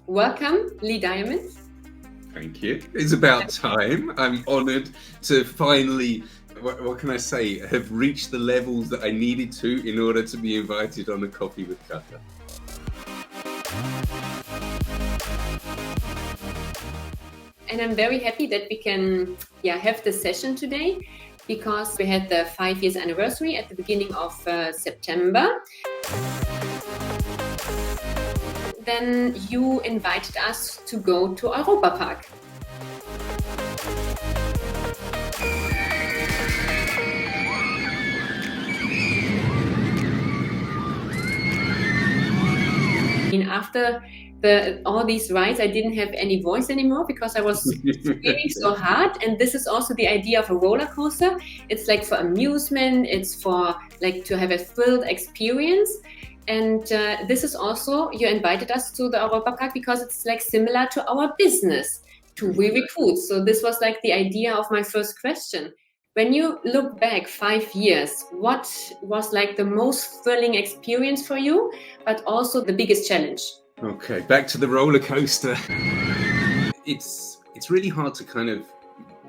Welcome, Lee Diamant. Thank you. It's about time. I'm honored to finally, what can I say, have reached the levels that I needed to in order to be invited on a coffee with Catha. And I'm very happy that we can have this session today, because we had the 5 years anniversary at the beginning of September. Then you invited us to go to Europa Park. And after all these rides, I didn't have any voice anymore because I was feeling so hard. And this is also the idea of a roller coaster. It's like for amusement. It's for like to have a thrilled experience. And this is also, you invited us to the Europa Park because it's like similar to our business, to WeRecruit. So this was like the idea of my first question. When you look back 5 years, what was like the most thrilling experience for you, but also the biggest challenge? Okay, back to the roller coaster. It's really hard to kind of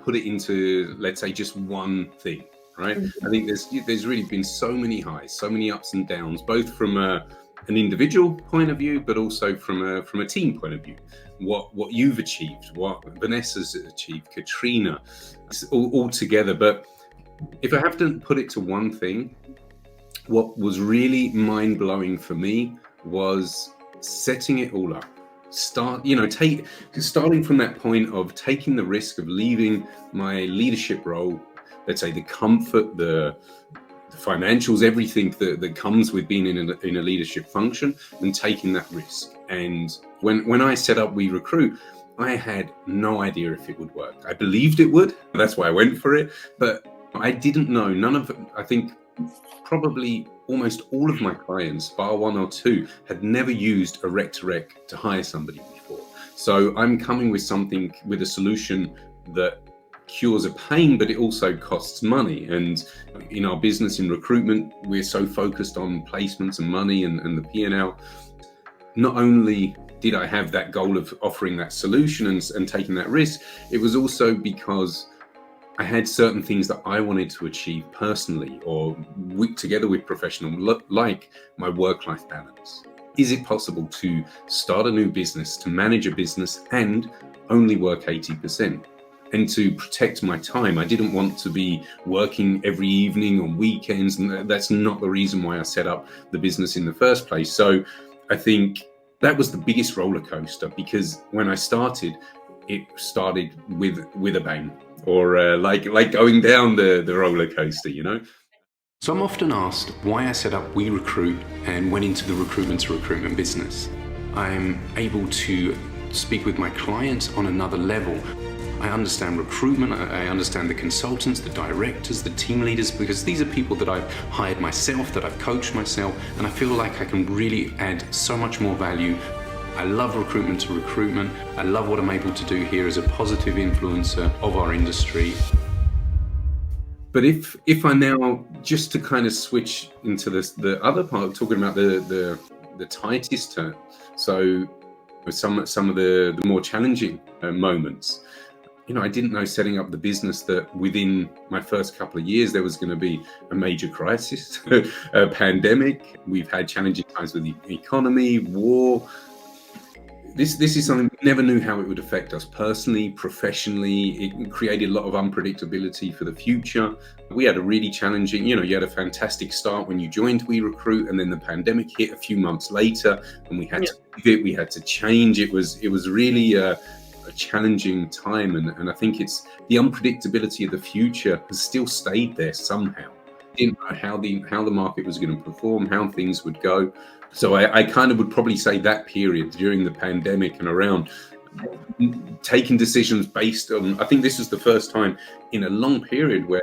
put it into, let's say, just one thing, right? I think there's really been so many highs, so many ups and downs, both from an individual point of view, but also from a team point of view. What you've achieved, what Vanessa's achieved, Katrina, it's all together. But if I have to put it to one thing, what was really mind-blowing for me was setting it all up. Starting from that point of taking the risk of leaving my leadership role, let's say the comfort, the financials, everything that comes with being in a leadership function, and taking that risk. And when I set up WeRecruit, I had no idea if it would work. I believed it would. That's why I went for it. But I didn't know. I think probably almost all of my clients, bar one or two, had never used a rec-to-rec to hire somebody before. So I'm coming with a solution that cures a pain, but it also costs money. And in our business, in recruitment, we're so focused on placements and money and the P&L. Not only did I have that goal of offering that solution and taking that risk, it was also because I had certain things that I wanted to achieve personally or together with professional, like my work-life balance. Is it possible to start a new business, to manage a business and only work 80%? And to protect my time, I didn't want to be working every evening on weekends, and that's not the reason why I set up the business in the first place. So I think that was the biggest roller coaster, because when I started, it started with a bang, or like going down the roller coaster, So I'm often asked why I set up WeRecruit and went into the recruitment to recruitment business. I'm able to speak with my clients on another level. I understand recruitment, I understand the consultants, the directors, the team leaders, because these are people that I've hired myself, that I've coached myself, and I feel like I can really add so much more value. I love recruitment to recruitment. I love what I'm able to do here as a positive influencer of our industry. But if I now, just to kind of switch into the other part, talking about the tightest term, so some of the more challenging moments, I didn't know setting up the business that within my first couple of years there was going to be a major crisis, a pandemic. We've had challenging times with the economy, war. This is something we never knew how it would affect us personally, professionally. It created a lot of unpredictability for the future. We had a really challenging, you had a fantastic start when you joined WeRecruit, and then the pandemic hit a few months later, and we had to pivot, we had to change. It was really a challenging time, and I think it's the unpredictability of the future has still stayed there somehow. Didn't know how the market was going to perform, how things would go. So I kind of would probably say that period during the pandemic and around, taking decisions based on, I think this was the first time in a long period where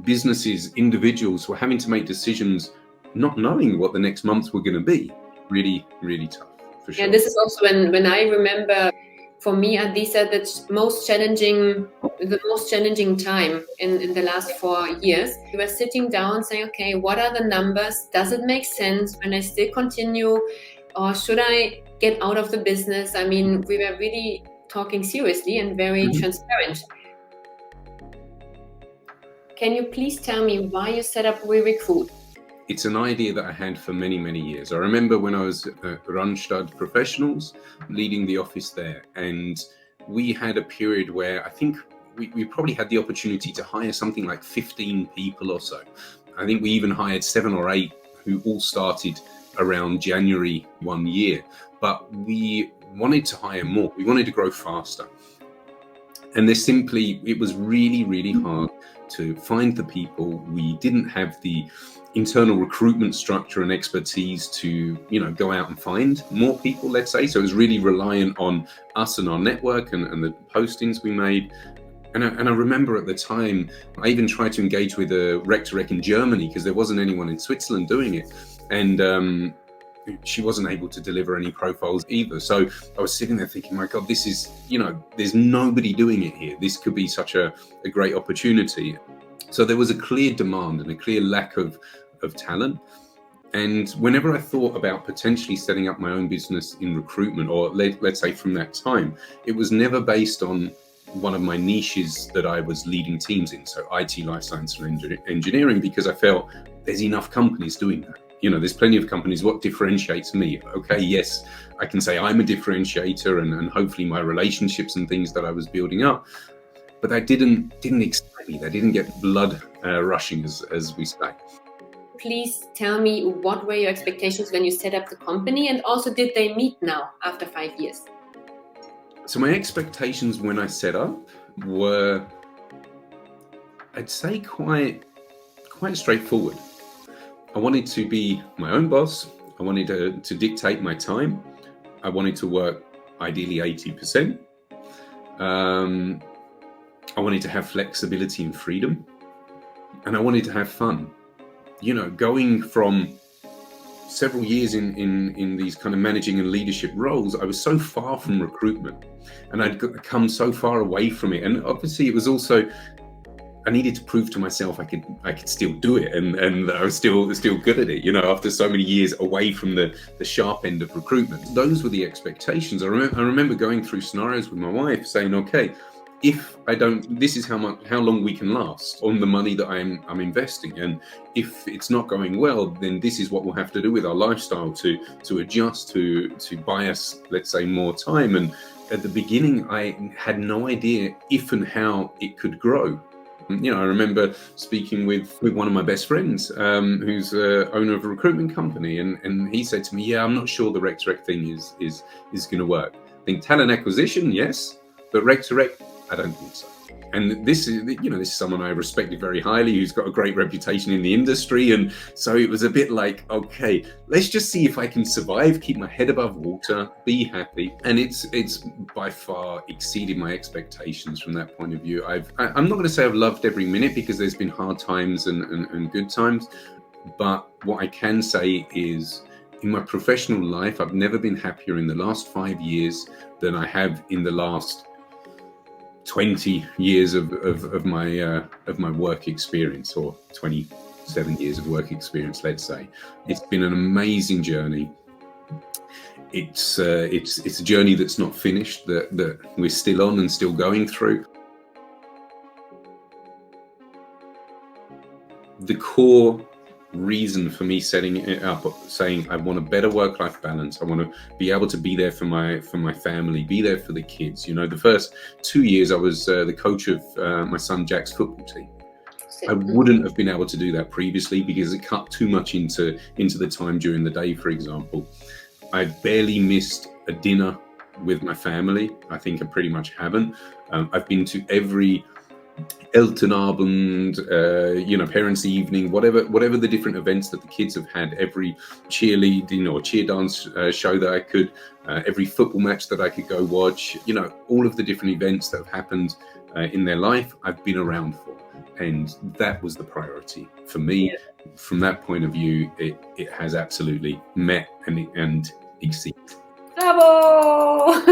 businesses, individuals were having to make decisions not knowing what the next months were going to be. Really, really tough, for sure. Yeah, this is also when I remember, for me at least, the most challenging time in the last 4 years. We were sitting down saying, okay, what are the numbers? Does it make sense? When I still continue or should I get out of the business? I mean, we were really talking seriously and very transparent. Can you please tell me why you set up WeRecruit? It's an idea that I had for many, many years. I remember when I was at Randstad Professionals, leading the office there, and we had a period where I think we probably had the opportunity to hire something like 15 people or so. I think we even hired 7 or 8 who all started around January one year, but we wanted to hire more. We wanted to grow faster. And it was really, really hard to find the people. We didn't have the internal recruitment structure and expertise to, go out and find more people, let's say. So it was really reliant on us and our network and the postings we made. And I remember at the time, I even tried to engage with a rec-to-rec in Germany because there wasn't anyone in Switzerland doing it. And she wasn't able to deliver any profiles either. So I was sitting there thinking, my God, this is, there's nobody doing it here. This could be such a great opportunity. So there was a clear demand and a clear lack of talent. And whenever I thought about potentially setting up my own business in recruitment, or let's say from that time, it was never based on one of my niches that I was leading teams in, so IT, life science, and engineering, because I felt there's enough companies doing that. There's plenty of companies. What differentiates me? Okay, yes, I can say I'm a differentiator, and hopefully my relationships and things that I was building up, but that didn't excite me. That didn't get blood rushing, as we say. Please tell me, what were your expectations when you set up the company, and also did they meet now after 5 years? So my expectations when I set up were, I'd say, quite straightforward. I wanted to be my own boss. I wanted to dictate my time. I wanted to work ideally 80%. I wanted to have flexibility and freedom. And I wanted to have fun. Going from several years in these kind of managing and leadership roles, I was so far from recruitment, and I'd come so far away from it. And obviously it was also, I needed to prove to myself I could still do it, and I was still good at it, after so many years away from the sharp end of recruitment. Those were the expectations. I remember going through scenarios with my wife saying, okay, if I don't, this is how long we can last on the money that I'm investing. And if it's not going well, then this is what we'll have to do with our lifestyle to adjust to buy us, let's say, more time. And at the beginning, I had no idea if and how it could grow. I remember speaking with one of my best friends, who's owner of a recruitment company, and he said to me, yeah, I'm not sure the rec-to-rec thing is going to work. I think talent acquisition, yes, but rec-to-rec, I don't think so. And this is someone I respected very highly, who's got a great reputation in the industry. And so it was a bit like, okay, let's just see if I can survive, keep my head above water, be happy. And it's by far exceeded my expectations from that point of view. I'm not going to say I've loved every minute, because there's been hard times and good times. But what I can say is, in my professional life, I've never been happier in the last 5 years than I have in the last 20 years of my work experience, or 27 years of work experience, let's say. It's been an amazing journey. It's a journey that's not finished, that we're still on and still going through. The core reason for me setting it up, saying I want a better work-life balance, I want to be able to be there for my family, be there for the kids. The first 2 years I was the coach of my son Jack's football team. I wouldn't have been able to do that previously, because it cut too much into the time during the day. For example, I barely missed a dinner with my family. I think I pretty much haven't. I've been to every Elton Abend, parents' evening, whatever the different events that the kids have had, every cheerleading or cheer dance show that I could, every football match that I could go watch, all of the different events that have happened in their life, I've been around for. And that was the priority for me. Yeah. From that point of view, it has absolutely met and exceeded. Bravo!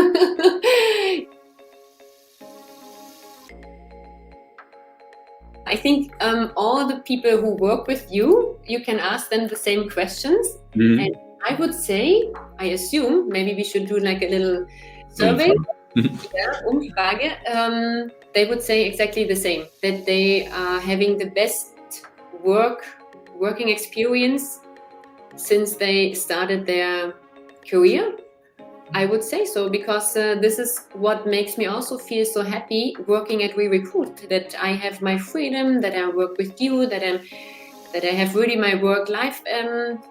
I think all the people who work with you, you can ask them the same questions. Mm-hmm. And I would say, I assume, maybe we should do like a little survey, Umfrage. They would say exactly the same, that they are having the best working experience since they started their career. I would say so, because this is what makes me also feel so happy working at WeRecruit, that I have my freedom, that I work with you, that I have really my work-life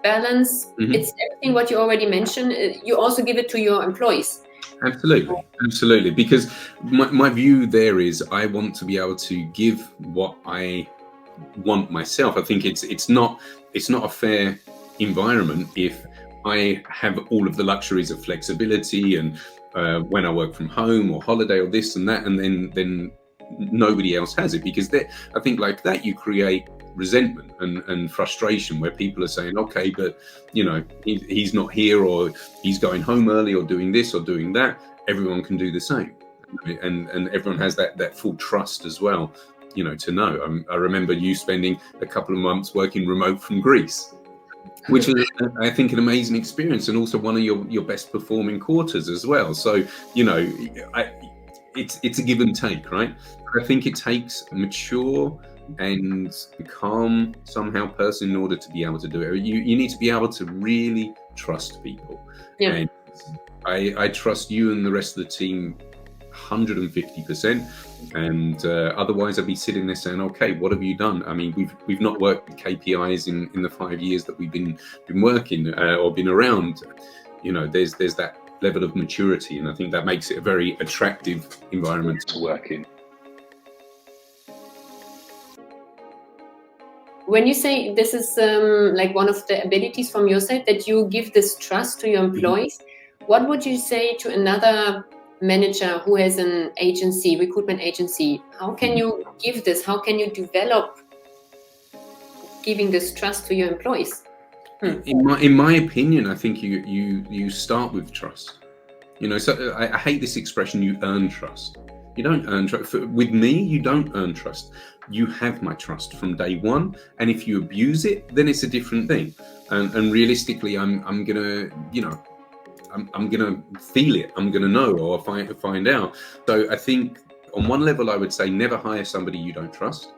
balance. It's everything what you already mentioned. You also give it to your employees. Absolutely. Because my view there is I want to be able to give what I want myself. I think it's not a fair environment if I have all of the luxuries of flexibility and when I work from home or holiday or this and that, and then nobody else has it, because I think like that you create resentment and frustration, where people are saying, okay, but he's not here, or he's going home early, or doing this or doing that. Everyone can do the same, and everyone has that full trust as well, to know. I remember you spending a couple of months working remote from Greece, which was, I think, an amazing experience, and also one of your best performing quarters as well. So it's a give and take, right? I think it takes a mature and calm somehow person in order to be able to do it. You need to be able to really trust people. Yeah. And I trust you and the rest of the team 150%, and otherwise I'd be sitting there saying, okay, what have you done? I mean, we've not worked with KPIs in the 5 years that we've been working or been around. There's that level of maturity, and I think that makes it a very attractive environment to work in. When you say this is like one of the abilities from your side, that you give this trust to your employees, what would you say to another manager who has an agency, recruitment agency? How can you give this? How can you develop giving this trust to your employees? In my opinion, I think you start with trust. So I hate this expression, you earn trust. You don't earn trust. With me, you don't earn trust. You have my trust from day one, and if you abuse it, then it's a different thing. And realistically, I'm gonna, I'm gonna feel it. I'm gonna know, or find out. So I think on one level, I would say never hire somebody you don't trust.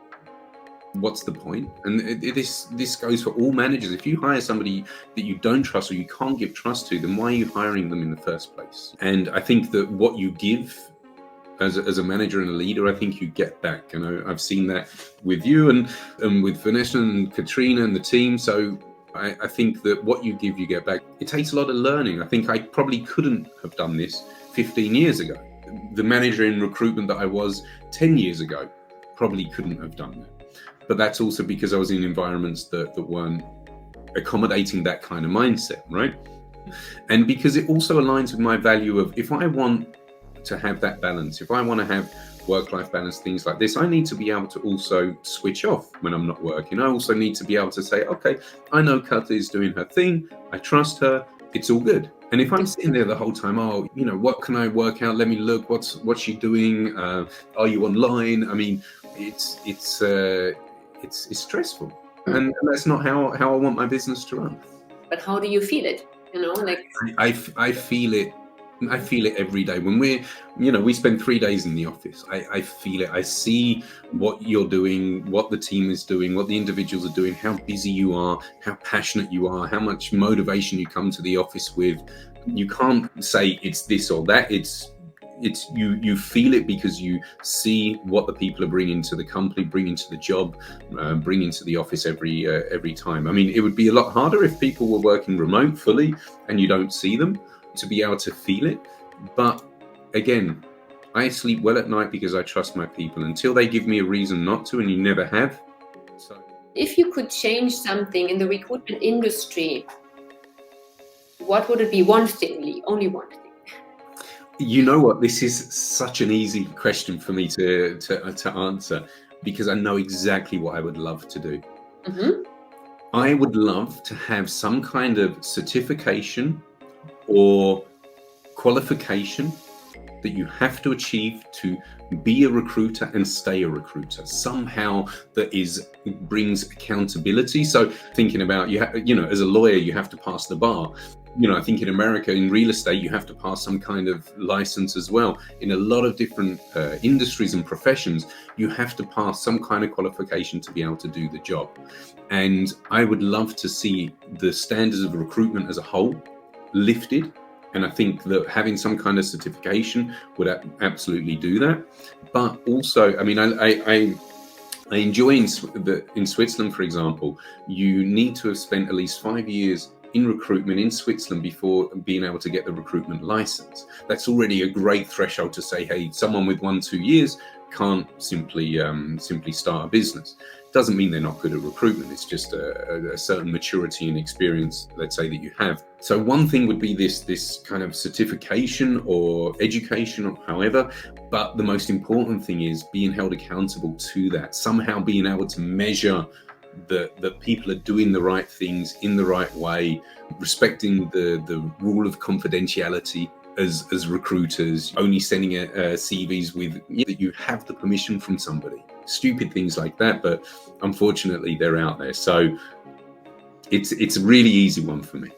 What's the point? And this goes for all managers. If you hire somebody that you don't trust or you can't give trust to, then why are you hiring them in the first place? And I think that what you give as a manager and a leader, I think you get back. I've seen that with you and with Vanessa and Katrina and the team. So I think that what you give, you get back. It takes a lot of learning. I think I probably couldn't have done this 15 years ago. The manager in recruitment that I was 10 years ago probably couldn't have done that. But that's also because I was in environments that weren't accommodating that kind of mindset, right? And because it also aligns with my value of, if I want to have that balance, if I want to have work-life balance, things like this, I need to be able to also switch off when I'm not working. I also need to be able to say, okay, I know Catha is doing her thing, I trust her, it's all good. And if I'm sitting there the whole time, what can I work out? Let me look, what's she doing? Are you online? I mean, it's stressful, and that's not how I want my business to run. But how do you feel it? I feel it. I feel it every day. When we spend 3 days in the office, I feel it. I see what you're doing, what the team is doing, what the individuals are doing, how busy you are, how passionate you are, how much motivation you come to the office with. You can't say it's this or that. It's you feel it because you see what the people are bringing to the company, bringing to the job, bringing to the office every time. I mean, it would be a lot harder if people were working remote fully and you don't see them, to be able to feel it. But again, I sleep well at night because I trust my people until they give me a reason not to, and you never have. So, if you could change something in the recruitment industry, what would it be? One thing, Lee, only one thing. You know what? This is such an easy question for me to answer, because I know exactly what I would love to do. I would love to have some kind of certification or qualification that you have to achieve to be a recruiter and stay a recruiter, somehow that brings accountability. So thinking about, as a lawyer, you have to pass the bar. I think in America, in real estate, you have to pass some kind of license as well. In a lot of different industries and professions, you have to pass some kind of qualification to be able to do the job. And I would love to see the standards of recruitment as a whole lifted. And I think that having some kind of certification would absolutely do that. But also, I enjoy in Switzerland, for example, you need to have spent at least 5 years in recruitment in Switzerland before being able to get the recruitment license. That's already a great threshold to say, hey, someone with 1-2 years can't simply start a business. Doesn't mean they're not good at recruitment. It's just a certain maturity and experience, let's say, that you have. So one thing would be this kind of certification or education or however, but the most important thing is being held accountable to that, somehow being able to measure that people are doing the right things in the right way, respecting the rule of confidentiality as recruiters, only sending CVs with that you have the permission from somebody. Stupid things like that, but unfortunately they're out there. So it's a really easy one for me.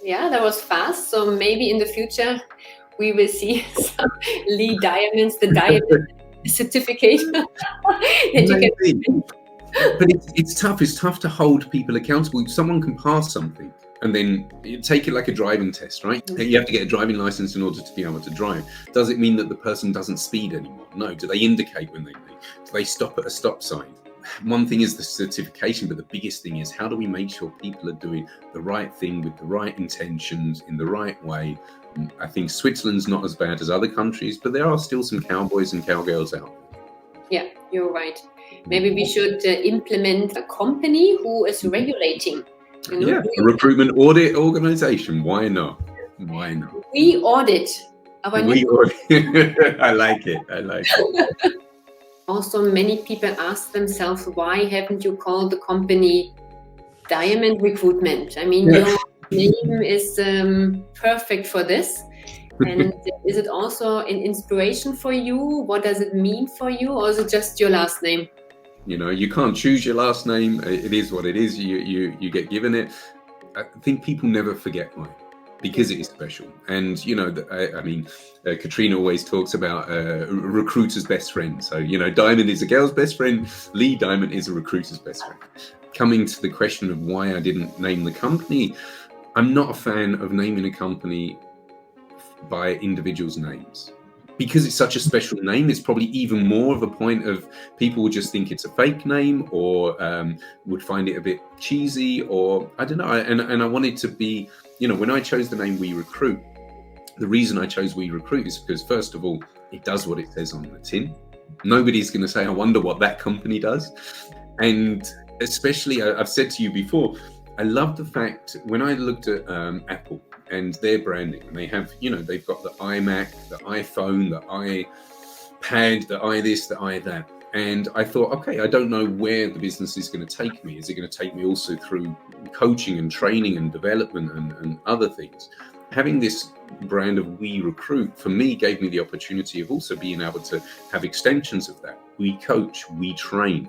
Yeah, that was fast. So maybe in the future we will see some Lee Diamonds, the Diamond certificate that you can. But it's tough. It's tough to hold people accountable. Someone can pass something and then you take it like a driving test, right? Mm-hmm. You have to get a driving license in order to be able to drive. Does it mean that the person doesn't speed anymore? No. Do they indicate when they leave? Do they stop at a stop sign? One thing is the certification, but the biggest thing is how do we make sure people are doing the right thing with the right intentions in the right way? I think Switzerland's not as bad as other countries, but there are still some cowboys and cowgirls out there. Yeah, you're right. Maybe we should implement a company who is regulating. A recruitment audit organization. Why not? Why not? We audit. I like it. Also, many people ask themselves, why haven't you called the company Diamant Recruitment? I mean, your name is perfect for this. And is it also an inspiration for you? What does it mean for you? Or is it just your last name? You can't choose your last name. It is what it is. You get given it. I think people never forget why, because it is special. And, Katrina always talks about a recruiter's best friend. So, Diamond is a girl's best friend. Lee Diamond is a recruiter's best friend. Coming to the question of why I didn't name the company, I'm not a fan of naming a company by individuals' names. Because it's such a special name, it's probably even more of a point of people would just think it's a fake name or would find it a bit cheesy or I don't know. And I wanted to be, when I chose the name WeRecruit, the reason I chose WeRecruit is because, first of all, it does what it says on the tin. Nobody's going to say, I wonder what that company does. And especially, I've said to you before, I love the fact when I looked at Apple and their branding, and they have, they've got the iMac, the iPhone, the iPad, the iThis, the iThat. And I thought, okay, I don't know where the business is going to take me. Is it going to take me also through coaching and training and development and other things? Having this brand of WeRecruit, for me, gave me the opportunity of also being able to have extensions of that. We coach, we train,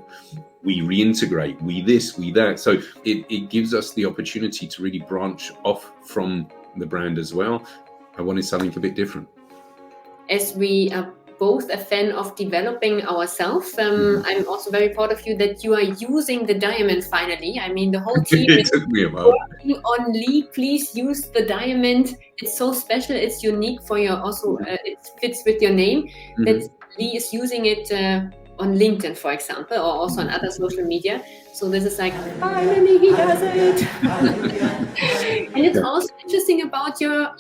we reintegrate, we this, we that. So it gives us the opportunity to really branch off from the brand as well. I wanted something a bit different. As we are both a fan of developing ourselves, I'm also very proud of you that you are using the Diamond finally. I mean, the whole team is working on Lee. Please use the Diamond. It's so special. It's unique for your, also it fits with your name. That Lee is using it on LinkedIn, for example, or also on other social media. So this is like, finally he does it. And it's also interesting about your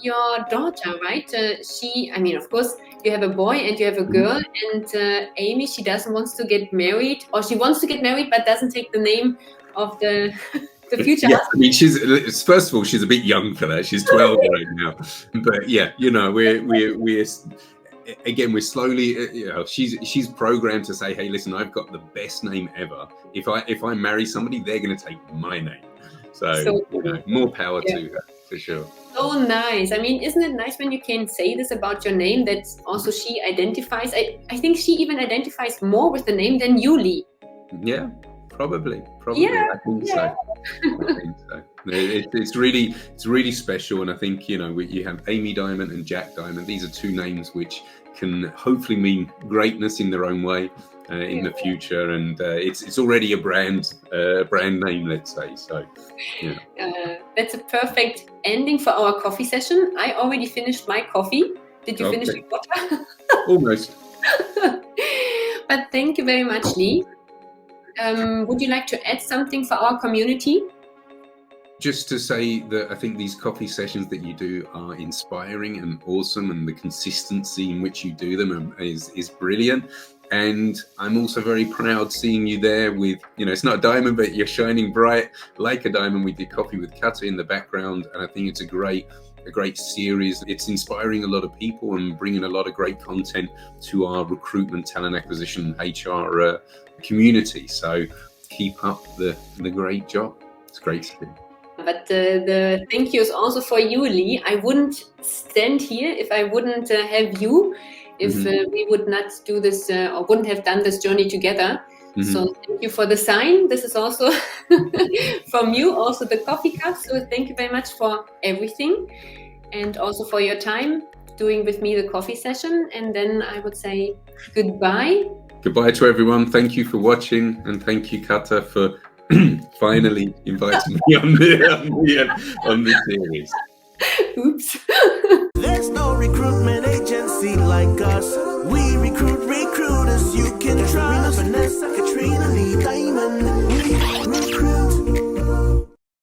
daughter, right? Of course, you have a boy and you have a girl, and Amy, she doesn't want to get married, or she wants to get married, but doesn't take the name of the future husband. I mean, she's first of all, she's a bit young for that. She's 12 right now. But yeah, we're slowly, she's programmed to say, hey, listen, I've got the best name ever. If I marry somebody, they're going to take my name. So more power to her, for sure. so nice. I mean, isn't it nice when you can say this about your name, that also she identifies? I think she even identifies more with the name than you, Lee. Yeah, probably. Yeah, I think so. It's really special, and I think, you know, you have Amy Diamant and Jack Diamant. These are two names which can hopefully mean greatness in their own way in the future, and it's already a brand name, let's say. So, yeah. That's a perfect ending for our coffee session. I already finished my coffee. Did you finish your water? Almost. But thank you very much, Lee. Would you like to add something for our community? Just to say that I think these coffee sessions that you do are inspiring and awesome, and the consistency in which you do them is brilliant. And I'm also very proud seeing you there with, you know, it's not a diamond, but you're shining bright like a diamond with your coffee with Catha in the background. And I think it's a great series. It's inspiring a lot of people and bringing a lot of great content to our recruitment, talent acquisition, HR community. So keep up the great job. It's great to do. But the thank you is also for you, Lee. I wouldn't stand here if I wouldn't have you, if we would not do this or wouldn't have done this journey together. So thank you for the sign. This is also from you, also the coffee cup. So thank you very much for everything, and also for your time doing with me the coffee session. And then I would say goodbye. Goodbye to everyone. Thank you for watching, and thank you, Catha, for finally inviting me on the series. Oops. There's no recruitment agency like us.